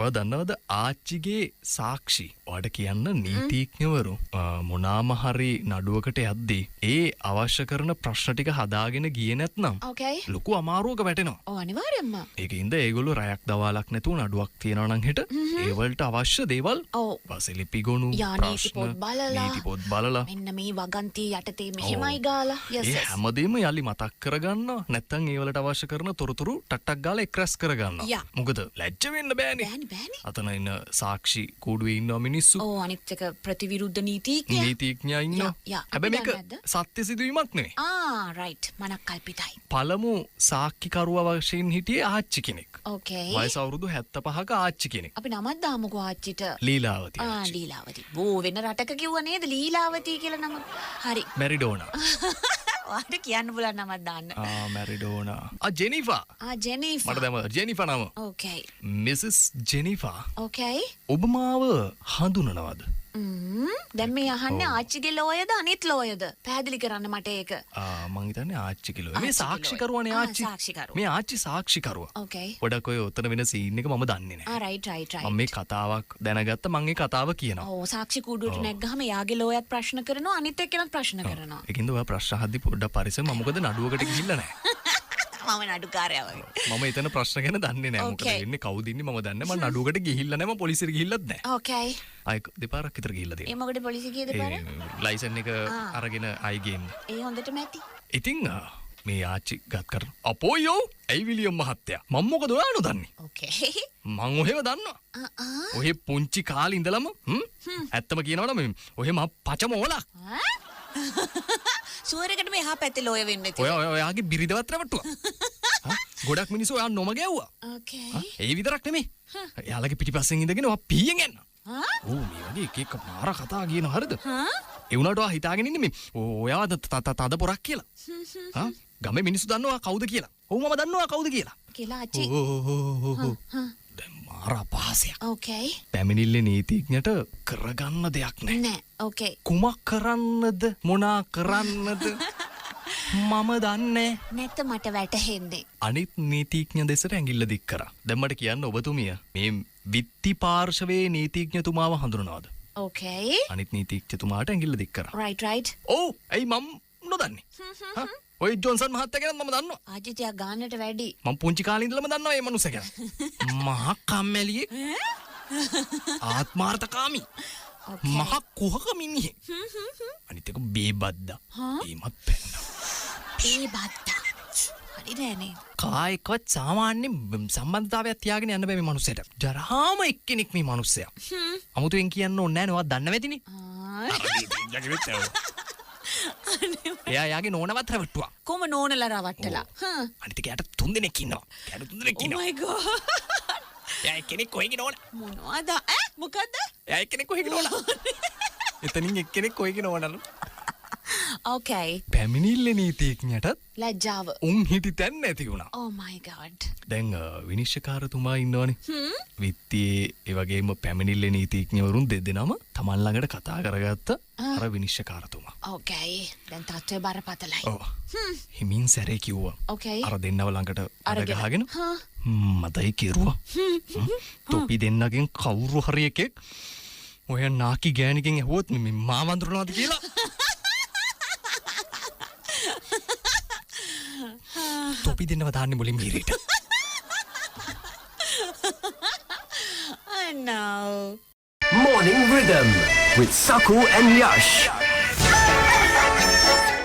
ඔය දන්නවද ආච්චිගේ සාක්ෂි ඔයාලට කියන්න නීතිඥවරු මොනාම හරි නඩුවකට යද්දී ඒ අවශ්‍ය කරන ප්‍රශ්න ටික හදාගෙන ගියේ නැත්නම් ලොකු අමාරුවක වැටෙනවා. ඔව් අනිවාර්යයෙන්ම. ඒකින්ද ඒගොල්ලෝ රැයක් දවාලක් නැතුව නඩුවක් තියනවා නම් හෙට ඒ වලට අවශ්‍ය දේවල් වසලිපි ගොනු නීති පොත් බලලා මෙන්න මේ වගන්තිය යටතේ මෙහෙමයි ගාලා ඒ හැමදේම යලි මතක් කරගන්නවා නැත්නම් ඒ වලට අවශ්‍ය කරන තොරතුරු ටක් ගාලා එක්රැස් කරගන්නවා. මොකද ලැජ්ජ වෙන්න බෑනේ. අතන ඉන්න සාක්ෂි කූඩුවේ ඉන්නවා මිනිස්සු. ඔව් අනිත් එක ප්‍රතිවිරුද්ධ නීතිඥයා ඉන්නවා. හැබැයි මේක සත්‍ය සිදුවීමක් නෙවෙයි. රයිට් මනක් කල්පිතයි. පළමු සාක්ෂිකරුවා වශයෙන් හිටියේ ආච්චි කෙනෙක්. ඕකේ. වයස අවුරුදු 75ක ආච්චි කෙනෙක්. අපි නමක් දාමුකෝ ආච්චිට. ලීලාවති. ලීලාවති. බෝ වෙන රටක කිව්ව නේද ලීලාවති කියලා නම. හරි. මැරිඩෝනා. ඔයාලට කියන්න බුලන් නමක් දාන්න. මැරිඩෝනා. ජෙනිෆා. ජෙනිෆා. මට දැම ජෙනිෆා නම. ඕකේ. මිසස් ජෙනිෆා. ඕකේ. ඔබ මාව හඳුනනවද? දැන් මේ අහන්නේ ආච්චිගේ ලෝයද අනිත් ලෝයද? පැහැදිලි කරන්න මට ඒක. මං හිතන්නේ ආච්චිගේ ලෝය. මේ සාක්ෂිකරුවානේ ආච්චි. මේ ආච්චි සාක්ෂිකරුවා. ඕකේ. පොඩක් ඔය උතන වෙන සීන් එක මම දන්නේ නැහැ. රයිට්. මම මේ කතාවක් දැනගත්ත මං ඒ කතාව කියනවා. ඔව් සාක්ෂි කූඩුවට නැග්ගහම යාගේ ලෝයත් ප්‍රශ්න කරනවා අනිත් එක්කෙනත් ප්‍රශ්න කරනවා. ඒකින්ද ඔයා ප්‍රශ්න අහද්දි පොඩ්ඩක් පරිස්සම මම මොකද නඩුවකට ගිහිල්ලා නැහැ. මම නඩුකාරයා වගේ. මම එතන ප්‍රශ්න ගැන දන්නේ නැහැ. මොකද වෙන්නේ කවුද ඉන්නේ මම දන්නේ නැහැ. මම නඩුවකට ගිහිල්ලා නැහැ. මම පොලිසියට ගිහිල්ලත් නැහැ. ඕකේ. ආයි දෙපාරක් විතර ගිහිල්ලා තියෙනවා. ඒ මොකද පොලිසිය ගියේ දෙපාර? ලයිසන් එක අරගෙන ආයි ගේන්න. ඒ හොඳටම ඇති. ඉතින් මේ ආච්චි ගත් කරන අපෝයෝ ඇයි විලියම් මහත්තයා මම මොකද ඔයා නොදන්නේ? ඕකේ. මං ඔහෙව දන්නවා. ඔහෙ පුංචි කාලේ ඉඳලම ඇත්තම කියනවනම් ඔහෙ මම පචමෝලක්. සුවරකට මෙහා පැත්තේ ලෝය වෙන්න ඇති. ඔයාගේ බිරිඳවත් රැවට්ටුවා. ගොඩක් මිනිස්සු ඔයා නොම ගැව්වා. ඕකේ. ඒ විතරක් නෙමෙයි. එයාලගේ පිටිපස්සෙන් ඉඳගෙන ඔයා පීයෙන් යන්න. ඔව් මේ වගේ එක එක මාර කතා කියන හරිද? ඒ වුණාට ඔයා හිතාගෙන ඉන්නේ මේ ඔයාද තද පොරක් කියලා. ගමේ මිනිස්සු දන්නවා කවුද කියලා. ඔව් මම දන්නවා කවුද කියලා. කියලා ආච්චි. දැන් මාර අපහාසයක්. ඕකේ. පැමිණිල්ලේ නීතිඥට කරගන්න දෙයක් නැහැ. නෑ. ඕකේ. කුමක් කරන්නද මොනා කරන්නද මම දන්නේ නැත්ත මට වැටහෙන්නේ. අනිත් නීතිඥ දෙසට ඇඟිල්ල දික් කරා. දැන් මට කියන්න ඔබතුමිය මේ විත්ති පාර්ශවයේ නීතිඥතුමාව හඳුනනවද? ඕකේ. අනිත් නීතිඥතුමාට ඇඟිල්ල දික් කරා. රයිට්. ඔව් ඇයි මම නොදන්නේ? ඔය ජොන්සන් මහත්තයා ගැන මම දන්නවා. ආජිතියා ගානට වැඩි. මම පුංචි කාලේ ඉඳලම දන්නවා මේ මනුස්සයා ගැන. මහා කම්මැලියෙක්. ආත්මාර්ථකාමී. මහා කුහක මිනිහෙක්. අනිත් එක බේබද්දා. ඒමත් පැන්නා. බේබද්දා. හරි නෑනේ. කායිකවත් සාමාන්‍ය සම්බන්ධතාවයක් තියාගෙන යන්න බෑ මේ මනුස්සයාට. ජරාම එක්කෙනෙක් මේ මනුස්සයා. අමුතුවෙන් කියන්න ඕනේ නෑ නේ. ඔයා දන්නව ඇතිනේ. එයා යාගේ නෝනවත් රැවට්ටුවා. කොහොම නෝනලා රවට්ටලා? අනිත් එයාට 3 දෙනෙක් ඉන්නවා. එයාට 3 දෙනෙක් ඉන්නවා. Oh my god. එයා එක්කෙනෙක් කොහෙගේ නෝන? මොනවද? මොකද්ද? එයා එක්කෙනෙක් කොහෙගේ නෝන? එතනින් එක්කෙනෙක් කොහෙගේ නෝනලු. ඕකේ. පැමිණිල්ලේ නීතිඥයටත් ලැජ්ජාව. උන් හිටි තැන් නැති වුණා. Oh my god. දැන් විනිශ්චයකාරතුමා ඉන්නවනේ. විත්තියේ ඒ වගේම පැමිණිල්ලේ නීතිඥවරුන් දෙදෙනාම තමන් ළඟට කතා කරගත්ත අර විනිශ්චයකාරතුමා. ඕකේ. දැන් තත්ත්වය බරපතලයි. ඔව්. හිමින් සැරේ කිව්වා. ඕකේ. අර දෙන්නව ළඟට අරගහගෙන මතයි කෙරුවා. තොපි දෙන්නගෙන් කවුරු හරි එකෙක් ඔය නාකි ගෑණිගෙන් ඇහුවොත් මේ මා වඳුරනවාද කියලා. තොපි දෙන්නව දාන්නේ මුලින් මීරේට. I know. Morning Rhythm with Saku and Yash.